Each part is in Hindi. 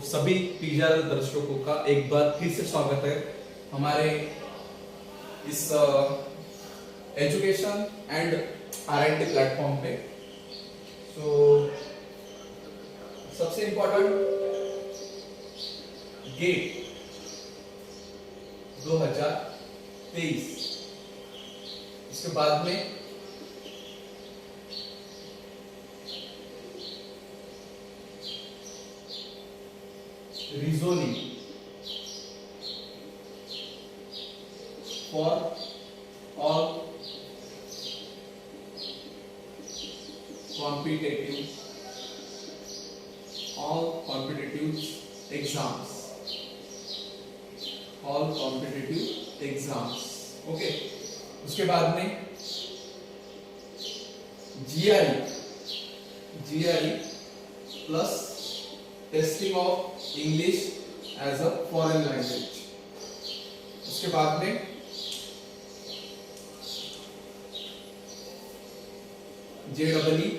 सभी पीजीआर दर्शकों का एक बार फिर से स्वागत है हमारे इस एजुकेशन एंड आर&डी प्लेटफॉर्म पे। सबसे इम्पोर्टेंट गेट 2023, इसके बाद में reasoning for all competitive exams, okay. उसके बाद में GRE plus testing of English as a foreign language. उसके बाद में जेडब्ल्यू,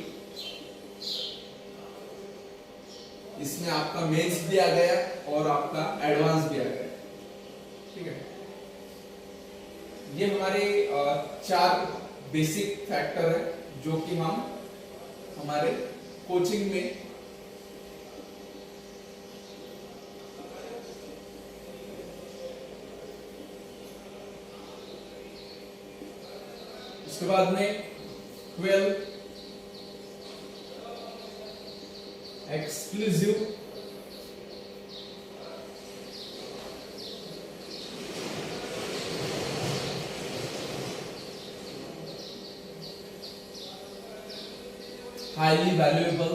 इसमें आपका मेंस भी आ गया और आपका एडवांस भी आ गया, ठीक है। ये हमारे 4 बेसिक फैक्टर है जो कि हम हमारे कोचिंग में उसके बाद में 12 exclusive highly valuable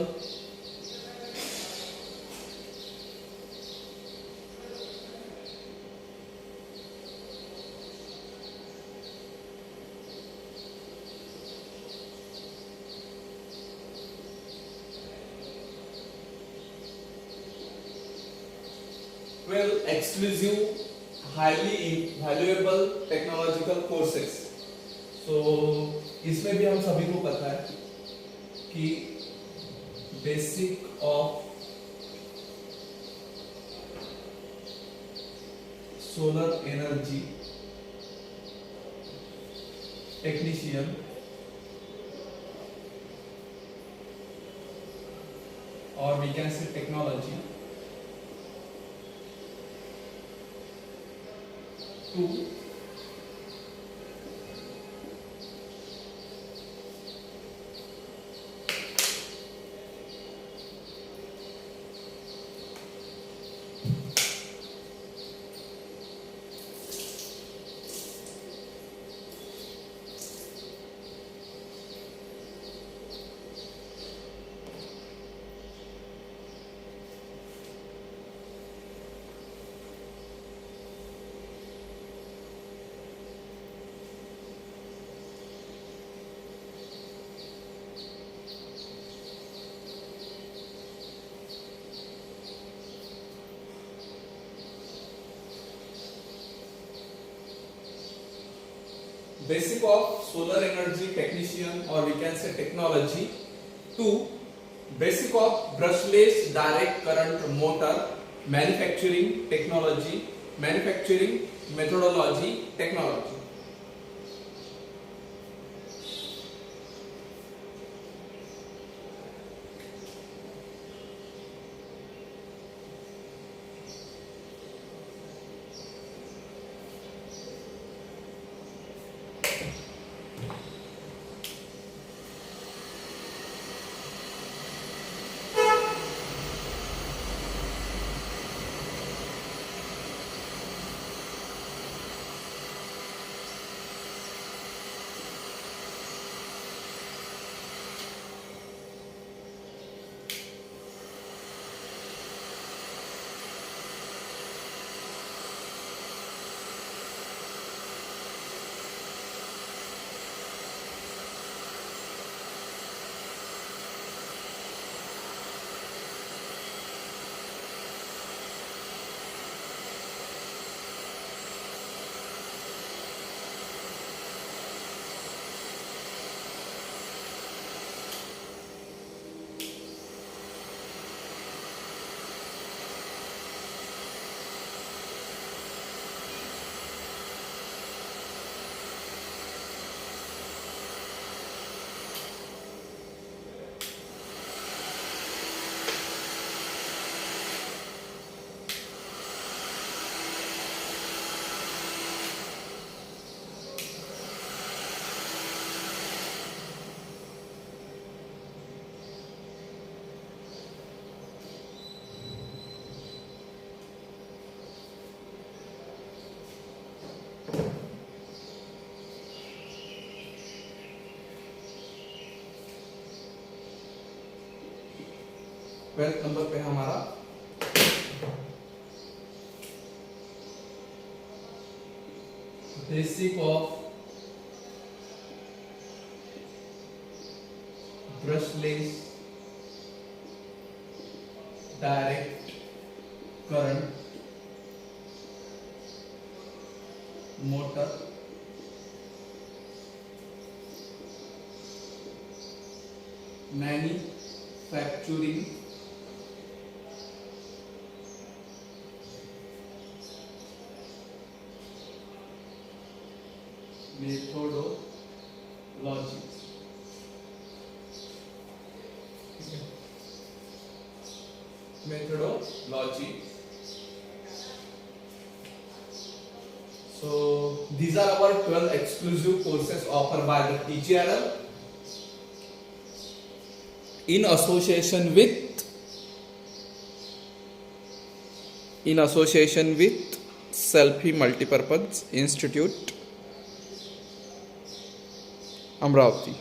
exclusive highly valuable technological courses। इसमें भी हम सभी को पता है कि basic of solar energy technician और we can say technology to basic of solar energy technician और we can say technology to basic of brushless direct current motor manufacturing technology, manufacturing methodology technology. 12th number पे हमारा basic of brushless direct current motor manufacturing methodology. Methodology. So these are our 12 exclusive courses offered by the TGRL in association with Selfie Multipurpose Institute, Amravati.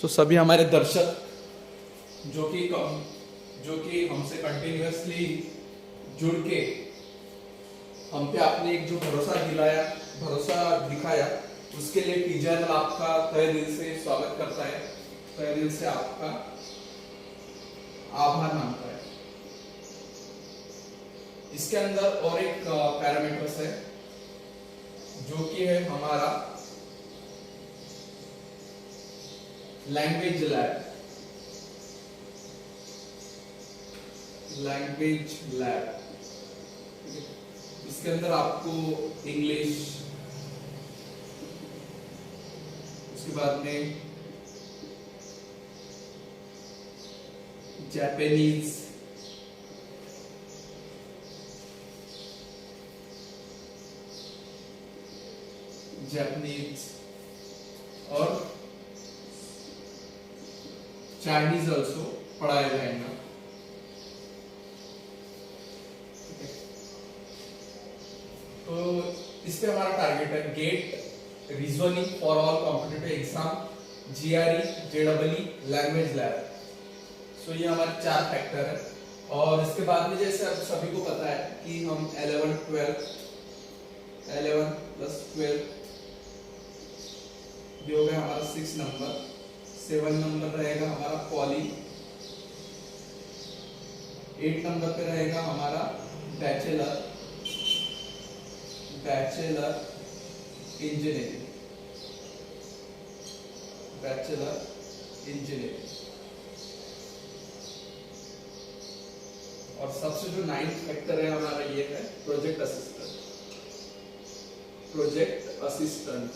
तो सभी हमारे दर्शक जो कि हमसे कंटिन्यूअसली जुड़ के हम पे आपने एक जो भरोसा दिखाया, उसके लिए टीचर आपका तहे दिल से स्वागत करता है, तहे दिल से आपका आभार मानता है। इसके अंदर और एक पैरामीटर्स है जो कि है हमारा लैंग्वेज लैब। इसके अंदर आपको इंग्लिश, उसके बाद में जापानीज, और चाइनीज ऑल्सो पढ़ाया जाएगा। तो इस पे हमारा टारगेट है GATE, reasoning for all competitive exam, GRE, JW, language lab. So ये हमारे 4 फैक्टर है। और इसके बाद में जैसे आप सभी को पता है कि हम 11 प्लस 12 भी हो गया हमारा 6 नंबर। 7 नंबर रहेगा हमारा पॉली, 8 नंबर पे रहेगा हमारा बैचलर इंजीनियरिंग। और सबसे जो 9th फैक्टर है हमारा ये है प्रोजेक्ट असिस्टेंट।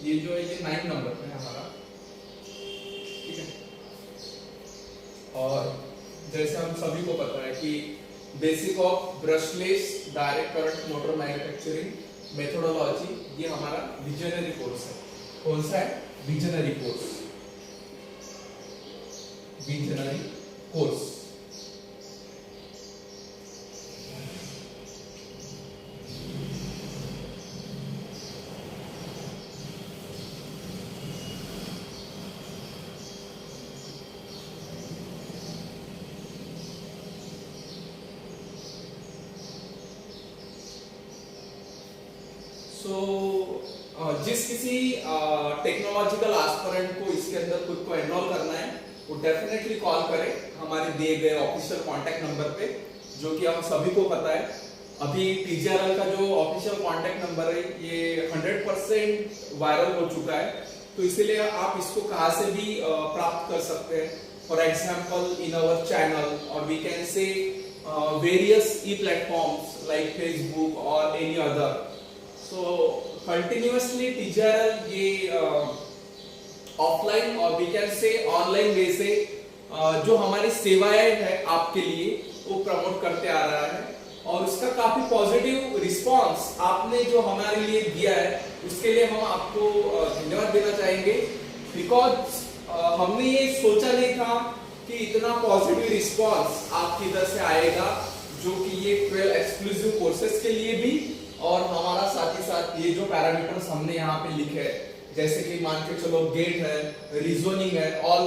ये जो है ये 9 नंबर पे है हमारा, ठीक है। और जैसे हम सभी को पता है कि basic of brushless direct current motor manufacturing methodology, ये हमारा विजनरी कोर्स है। कौन सा है? Visionary course. जिस किसी टेक्नोलॉजिकल एस्पिरेंट को इसके अंदर खुद को एनरोल करना है, वो डेफिनेटली कॉल करे हमारे दिए गए ऑफिशियल कांटेक्ट नंबर पे, जो कि हम सभी को पता है। अभी टीजीआरएल का जो ऑफिशियल कांटेक्ट नंबर है ये 100% वायरल हो चुका है, तो इसीलिए आप इसको कहां से भी प्राप्त कर सकते हैं। For example in our channel, और we can say various e platforms like Facebook और any other. So continuously teacher ये ऑफलाइन और we can say online way से जो हमारी सेवाएं है आपके लिए वो प्रमोट करते आ रहा है, और उसका काफी पॉजिटिव रिस्पांस आपने जो हमारे लिए दिया है, उसके लिए हम आपको धन्यवाद देना चाहेंगे। बिकॉज हमने ये सोचा नहीं था कि इतना पॉजिटिव रिस्पांस आपकी इधर से आएगा, जो कि ये 12 एक्सक्लूसिव कोर्सेज के लिए भी और हमारा साथ ही साथ ये जो पैरामीटर्स हमने यहाँ पे लिखे हैं, जैसे कि मान के चलो गेट है, रीजनिंग है, all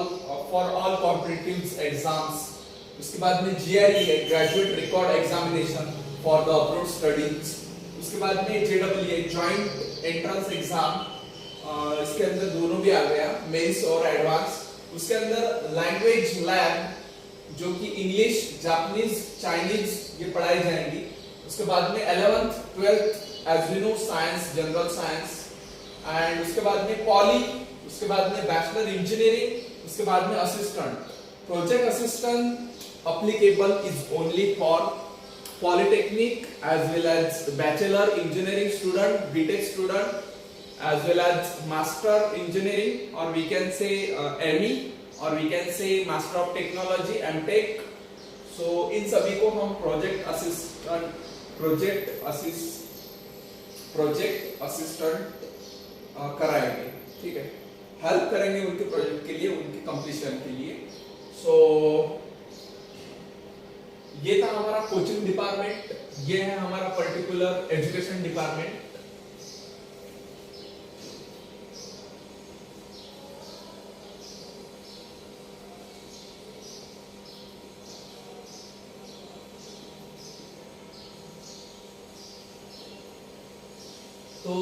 for all competitive exams, उसके बाद में जीआरई है, graduate record examination for the abroad studies, उसके बाद में जेडब्ल्यूए जॉइंट एंट्रेंस एग्जाम, इसके अंदर दोनों भी आ गया, मेंस और एडवांस, उसके अंदर लैंग्वेज लैब जो कि इंग्लिश, जापानीज, चाइनीज ये पढ़ाई जाएंगी, उसके बाद में 11th 12th as we know science, general science, and उसके बाद में पॉली, उसके बाद में बैचलर इंजीनियरिंग, उसके बाद में assistant. Project assistant applicable is only for polytechnic as well as bachelor engineering student, BTech student, as well as master engineering, or we can say ME, or we can say master of technology, MTech। so इन सभी को हम प्रोजेक्ट असिस्टेंट कराएंगे, ठीक है, हेल्प करेंगे उनके प्रोजेक्ट के लिए, उनके कंप्लीशन के लिए। सो ये था हमारा कोचिंग डिपार्टमेंट, ये है हमारा पर्टिकुलर एजुकेशन डिपार्टमेंट। तो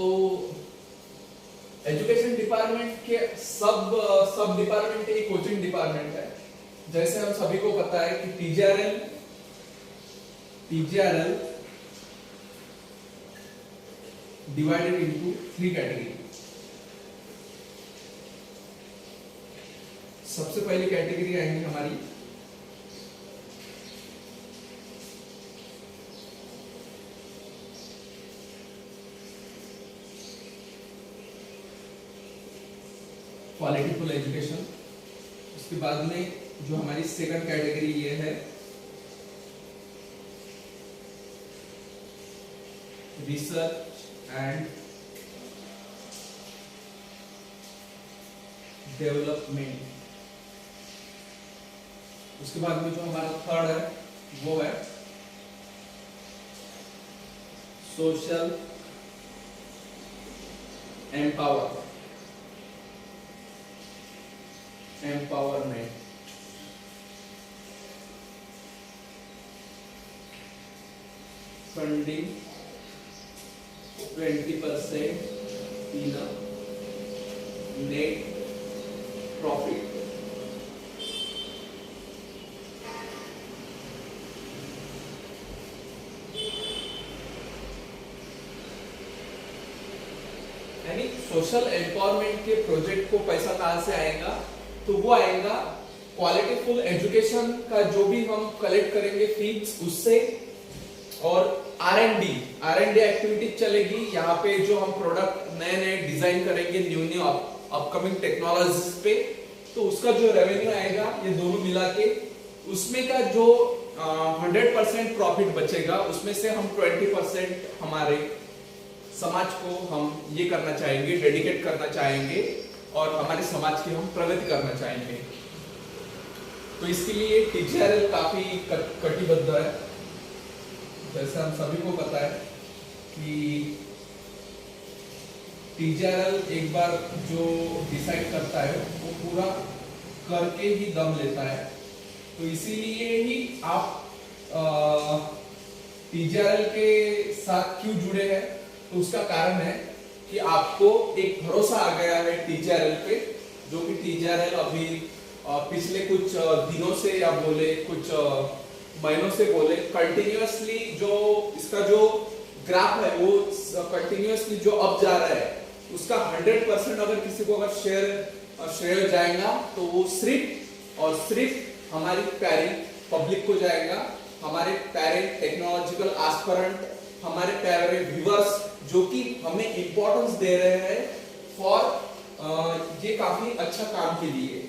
एजुकेशन डिपार्टमेंट के सब डिपार्टमेंट एक कोचिंग डिपार्टमेंट है। जैसे हम सभी को पता है कि टीजीआरएल डिवाइडेड इनटू 3 कैटेगरी। सबसे पहली कैटेगरी आएंगी हमारी क्वालिटीफुल एजुकेशन, उसके बाद में जो हमारी सेकंड कैटेगरी ये है रिसर्च एंड डेवलपमेंट, उसके बाद में जो हमारा थर्ड है वो है social empowerment. Funding 20% in a net profit। यानी सोशल एम्पावरमेंट के प्रोजेक्ट को पैसा कहां से आएगा, तो वो आएगा क्वालिटीफुल एजुकेशन का जो भी हम कलेक्ट करेंगे फीस उससे, और आर एंड डी एक्टिविटी चलेगी। यहाँ पे जो हम प्रोडक्ट नए नए डिजाइन करेंगे न्यू अपकमिंग टेक्नोलॉजीज पे, तो उसका जो रेवेन्यू आएगा ये दोनों मिला के, उसमें का जो 100% प्रॉफिट बचेगा उसमें से हम 20% हमारे समाज को हम ये करना चाहेंगे, डेडिकेट करना चाहेंगे, और हमारे समाज की हम प्रगति करना चाहेंगे। तो इसके लिए टीजीआरएल काफी कटिबद्ध है। जैसे हम सभी को पता है कि टीजीआरएल एक बार जो डिसाइड करता है वो पूरा करके ही दम लेता है। तो इसीलिए ही आप टीजीआरएल के साथ क्यों जुड़े हैं, तो उसका कारण है कि आपको एक भरोसा आ गया है टीजीआरएल पे, जो कि टीजीआरएल अभी पिछले कुछ दिनों से या बोले कुछ महीनों से बोले कंटिन्यूअसली जो इसका जो ग्राफ है वो कंटिन्यूअसली जो अप जा रहा है, उसका 100% अगर किसी को अगर श्रेय जाएगा तो वो सिर्फ और सिर्फ हमारी प्यारी पब्लिक को जाएगा, हमारे प्यारे टेक्नोलॉजिकल एस्पिरेंट, हमारे प्यारे व्यूअर्स जो कि हमें इंपॉर्टेंस दे रहे हैं फॉर ये काफी अच्छा काम के लिए।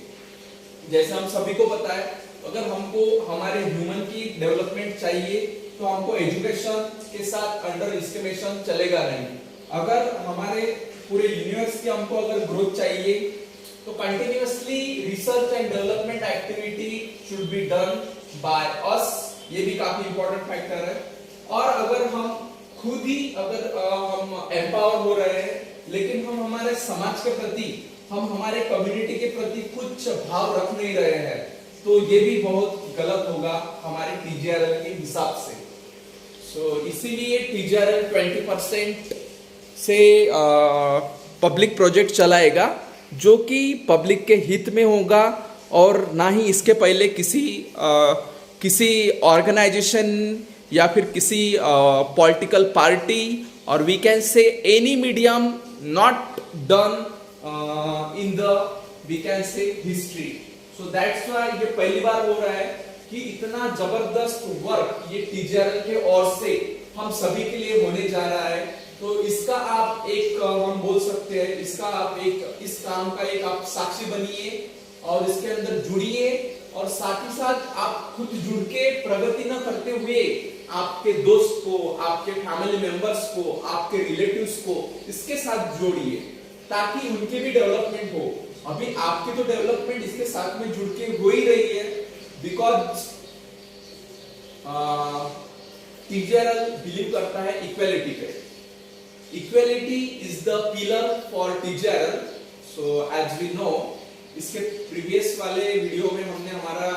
जैसे हम सभी को पता है अगर हमको हमारे ह्यूमन की डेवलपमेंट चाहिए तो हमको एजुकेशन के साथ अंडर एस्टिमेशन चलेगा नहीं। अगर हमारे पूरे यूनिवर्स की हमको अगर ग्रोथ चाहिए तो continuously research and development activity should be done by us, ये भी काफी इंपॉर्टेंट फैक्टर है। और अगर हम खुद ही अगर हम एम्पावर हो रहे हैं लेकिन हम हमारे समाज के प्रति, हम हमारे कम्युनिटी के प्रति कुछ भाव रख नहीं रहे हैं, तो ये भी बहुत गलत होगा हमारे टीजीआरएल के हिसाब से। इसीलिए टीजीआरएल 20% से पब्लिक प्रोजेक्ट चलाएगा जो कि पब्लिक के हित में होगा, और ना ही इसके पहले किसी ऑर्गेनाइजेशन या फिर किसी पॉलिटिकल पार्टी और we can say any medium not done in the we can say history. So that's why ये पहली बार हो रहा है कि इतना जबरदस्त वर्क ये टीजीआरएल के ओर से हम सभी के लिए होने जा रहा है। तो इसका आप एक हम बोल सकते हैं, इसका आप एक इस काम का एक आप साक्षी बनिए और इसके अंदर जुड़िए, और साथ ही साथ आप खुद जुड़ के प्रगति न करते हुए आपके दोस्त को, आपके फैमिली मेंबर्स को, आपके रिलेटिव्स को इसके साथ जोड़िए ताकि उनके भी डेवलपमेंट हो। अभी आपकी तो डेवलपमेंट इसके साथ में जुड़ के हो ही रही है, बिकॉज टीजीआरएल बिलीव करता है इक्वेलिटी पे। Equality is the pillar for TGRL. So as we know, इसके प्रीवियस वाले वीडियो में हमने हमारा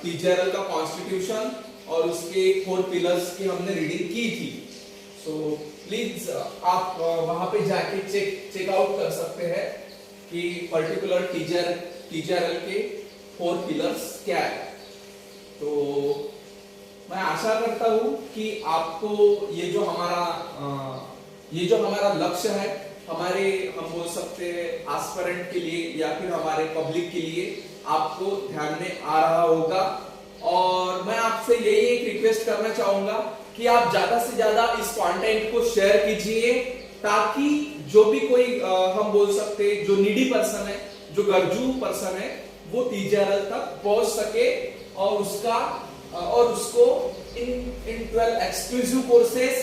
टीजीआरएल का कॉन्स्टिट्यूशन और उसके 4 पिलर्स की हमने रीडिंग की थी। सो प्लीज आप वहां पे जाके चेक आउट कर सकते हैं कि पर्टिकुलर टीजीआरएल के 4 पिलर्स क्या है। तो मैं आशा करता हूं कि आपको ये जो हमारा लक्ष्य है, हमारे हम बोल सकते हैं एस्पिरेंट के लिए या फिर हमारे पब्लिक के लिए, आपको ध्यान में आ रहा होगा। और मैं आपसे यही एक रिक्वेस्ट करना चाहूंगा कि आप ज्यादा से ज्यादा इस कंटेंट को शेयर कीजिए ताकि जो भी कोई हम बोल सकते हैं जो नीडी पर्सन है, जो गर्जू पर्सन है, वो टीजीआरएल तक पहुंच सके और उसको इन 12 एक्सक्लूसिव कोर्सेस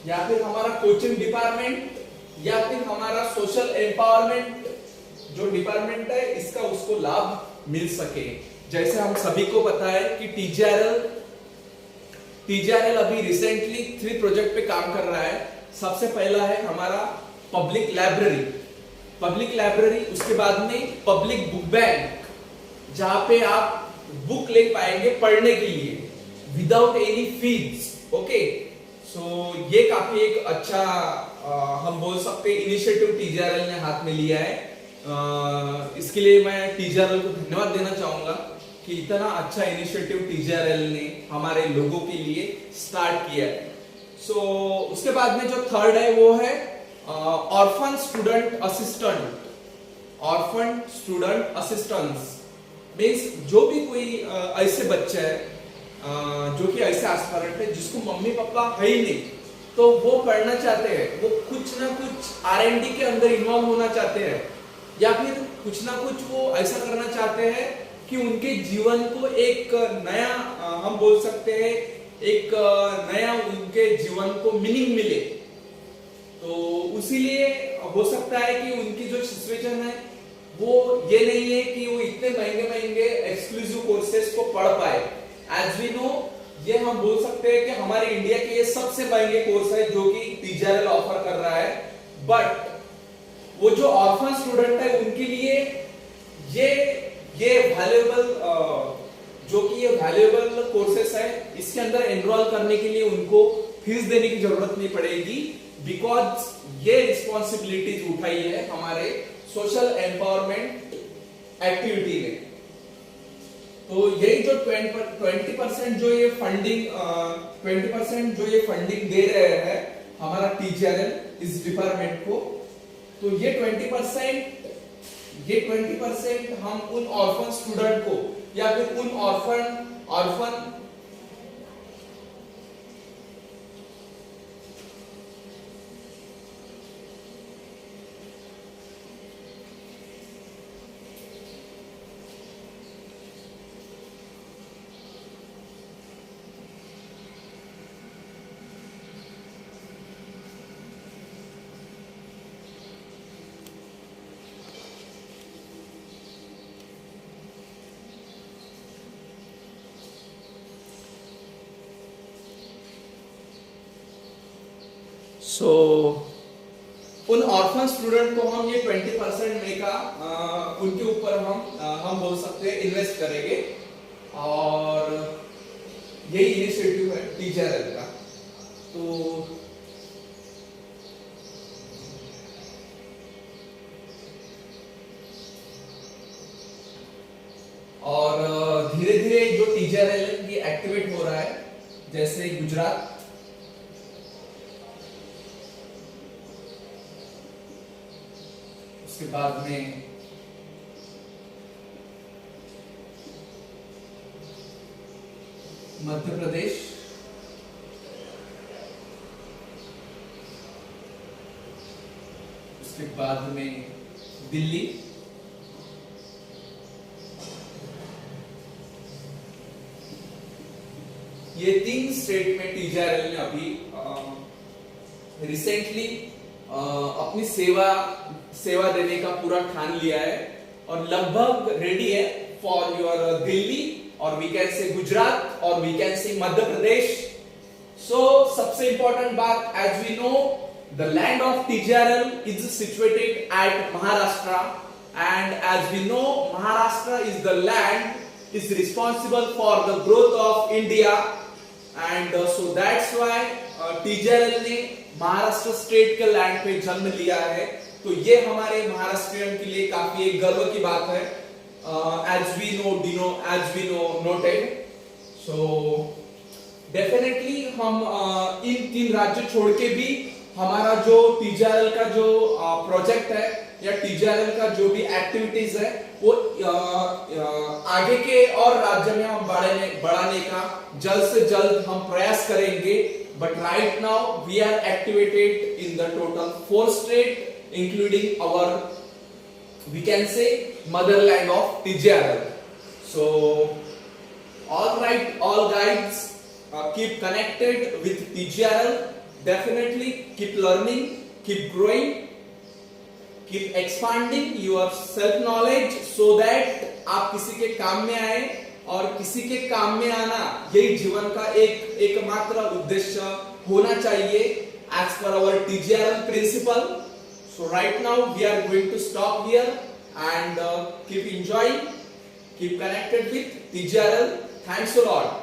या फिर हमारा कोचिंग डिपार्टमेंट या फिर हमारा सोशल एम्पावरमेंट जो डिपार्टमेंट है इसका उसको लाभ मिल सके। जैसे हम सभी को पता है कि टीजीआरएल अभी रिसेंटली 3 प्रोजेक्ट पे काम कर रहा है। सबसे पहला है हमारा पब्लिक लाइब्रेरी, उसके बाद में पब्लिक बुक बैंक, जहां पे आप बुक ले पाएंगे पढ़ने के लिए विदाउट एनी फीस। ओके, सो ये काफी एक अच्छा हम बोल सकते हैं इनिशिएटिव टीजीआरएल ने हाथ में लिया है। इसके लिए मैं टीजीआरएल को धन्यवाद देना चाहूंगा कि इतना अच्छा इनिशिएटिव टीजीआरएल ने हमारे लोगों के लिए स्टार्ट किया है। सो उसके बाद में जो थर्ड है वो है ऑर्फन स्टूडेंट असिस्टेंस। मींस जो भी कोई ऐसे बच्चे है जो कि ऐसे एस्पिरेंट है जिसको मम्मी पापा है ही नहीं, तो वो पढ़ना चाहते हैं, वो कुछ ना कुछ आरएनडी के अंदर इन्वॉल्व होना चाहते हैं, या फिर कुछ ना कुछ वो ऐसा करना चाहते हैं कि उनके जीवन को एक नया हम बोल सकते हैं एक नया उनके जीवन को मीनिंग मिले। तो उसीलिए हो सकता है कि उनकी जो सिचुएशन है वो ये नहीं है कि वो इतने महंगे एक्सक्लूसिव कोर्सेज को पढ़ पाए। एज वी नो, ये हम बोल सकते हैं कि हमारे इंडिया के ये सबसे महंगे कोर्स है जो कि टीजीआरएल ऑफर कर रहा है। बट वो जो ऑर्फन स्टूडेंट है उनके लिए ये वैल्यूएबल जो कि ये वैल्यूएबल कोर्सेस है, इसके अंदर एनरोल करने के लिए उनको फीस देने की जरूरत नहीं पड़ेगी, बिकॉज ये रिस्पॉन्सिबिलिटीज उठाई है हमारे सोशल एम्पावरमेंट एक्टिविटी ने। तो यही जो 20% जो ये फंडिंग 20% जो ये फंडिंग दे रहे हैं हमारा टीजीआरएल इस डिपार्टमेंट को, तो ये 20% हम उन ऑर्फन स्टूडेंट को या फिर उन ऑर्फन सो उन ऑर्फन स्टूडेंट को हम ये 20% में का उनके ऊपर हम बोल सकते हैं इन्वेस्ट करेंगे, और यही इनिशिएटिव है टीचर का। तो और धीरे धीरे जो टीचर ये एक्टिवेट हो रहा है, जैसे गुजरात, उसके बाद में मध्य प्रदेश, उसके बाद में दिल्ली, ये 3 स्टेट में टीजीआरएल ने अभी रिसेंटली अपनी सेवा देने का पूरा ठान लिया है, और लगभग रेडी है फॉर योर दिल्ली, और वी कैन से गुजरात, और वी कैन से मध्य प्रदेश। सो सबसे इंपॉर्टेंट बात, as we know the land of TGRL is situated at Maharashtra, and as we know Maharashtra is the land is responsible for the growth of India, and so that's why TGRL ने महाराष्ट्र स्टेट के लैंड पे जन्म लिया है। तो ये हमारे महाराष्ट्रियन के लिए काफी एक गर्व की बात है, as we know noted. So definitely हम इन 3 राज्य छोड़ के भी हमारा जो टीजीआरएल का जो प्रोजेक्ट है या टीजीआरएल का जो भी एक्टिविटीज है वो आगे के और राज्य में हम बढ़ाने का जल्द से जल्द हम प्रयास करेंगे। But right now we are activated in the total 4 state including our, we can say, motherland of TGRL. So all right, all guys, keep connected with TGRL. Definitely keep learning, keep growing, keep expanding your self knowledge so that आप किसी के काम में आए, और किसी के काम में आना यही जीवन का एकमात्र उद्देश्य होना चाहिए, as per our TGRL principle. So right now we are going to stop here, and keep enjoying, keep connected with TGRL. Thanks a lot.